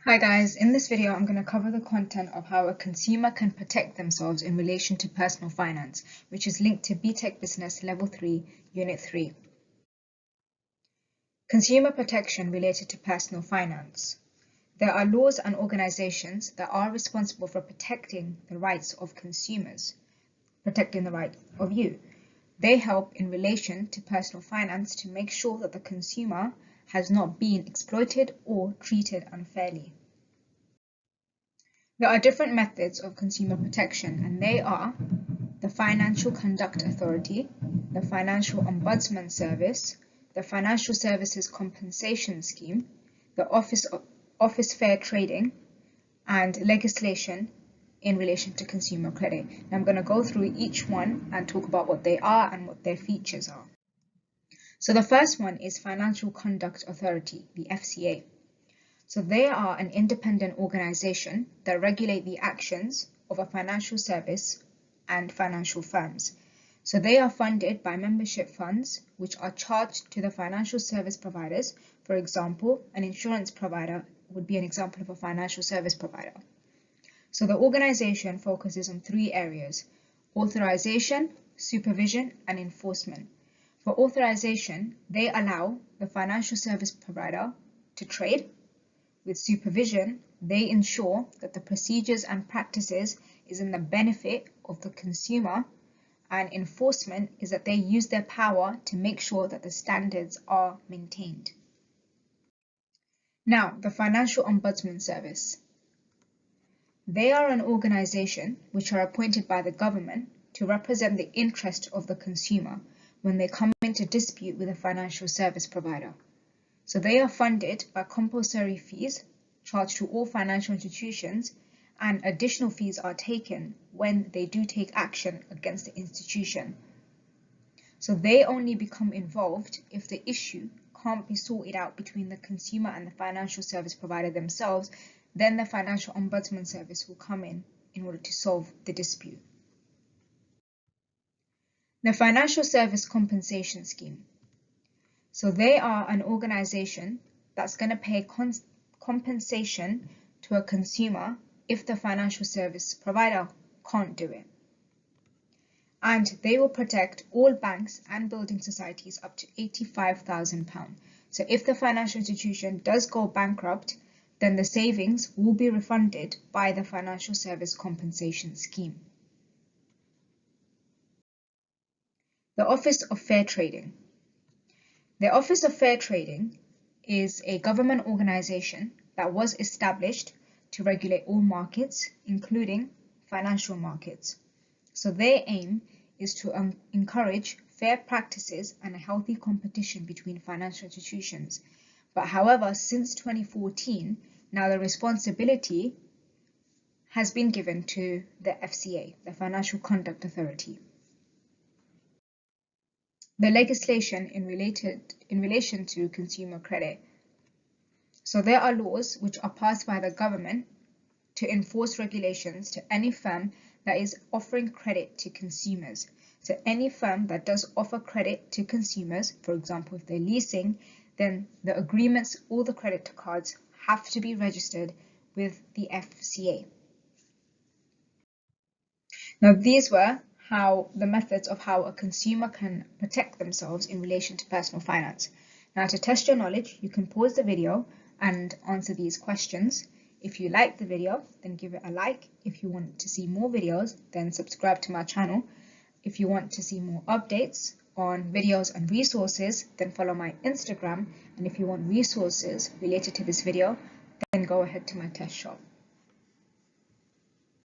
Hi guys, in this video I'm going to cover the content of how a consumer can protect themselves in relation to personal finance, which is linked to BTEC Business Level 3, Unit 3. Consumer protection related to personal finance. There are laws and organizations that are responsible for protecting the rights of consumers, protecting the right of you. They help in relation to personal finance to make sure that the consumer has not been exploited or treated unfairly. There are different methods of consumer protection, and they are the Financial Conduct Authority, the Financial Ombudsman Service, the Financial Services Compensation Scheme, the Office Fair Trading, and legislation in relation to consumer credit. Now I'm going to go through each one and talk about what they are and what their features are. So the first one is Financial Conduct Authority, the FCA. So they are an independent organization that regulate the actions of a financial service and financial firms. So they are funded by membership funds, which are charged to the financial service providers. For example, an insurance provider would be an example of a financial service provider. So the organization focuses on three areas: authorization, supervision, and enforcement. For authorization, they allow the financial service provider to trade. With supervision, they ensure that the procedures and practices is in the benefit of the consumer, and enforcement is that they use their power to make sure that the standards are maintained. Now, the Financial Ombudsman Service. They are an organization which are appointed by the government to represent the interest of the consumer when they come into dispute with a financial service provider. So they are funded by compulsory fees charged to all financial institutions, and additional fees are taken when they do take action against the institution. So they only become involved if the issue can't be sorted out between the consumer and the financial service provider themselves. Then the Financial Ombudsman Service will come in order to solve the dispute. The Financial Service Compensation Scheme. So they are an organization that's going to pay compensation to a consumer if the financial service provider can't do it. And they will protect all banks and building societies up to £85,000. So if the financial institution does go bankrupt, then the savings will be refunded by the Financial Service Compensation Scheme. The Office of Fair Trading. The Office of Fair Trading is a government organization that was established to regulate all markets, including financial markets. So their aim is to encourage fair practices and a healthy competition between financial institutions. But however, since 2014, now the responsibility has been given to the FCA, the Financial Conduct Authority. The legislation in relation to consumer credit. So there are laws which are passed by the government to enforce regulations to any firm that is offering credit to consumers. So any firm that does offer credit to consumers, for example, if they're leasing, then the agreements, all the credit cards have to be registered with the FCA. Now these were the methods of how a consumer can protect themselves in relation to personal finance. Now to test your knowledge, you can pause the video and answer these questions. If you like the video, then give it a like. If you want to see more videos, then subscribe to my channel. If you want to see more updates on videos and resources, then follow my Instagram. And if you want resources related to this video, then go ahead to my test shop.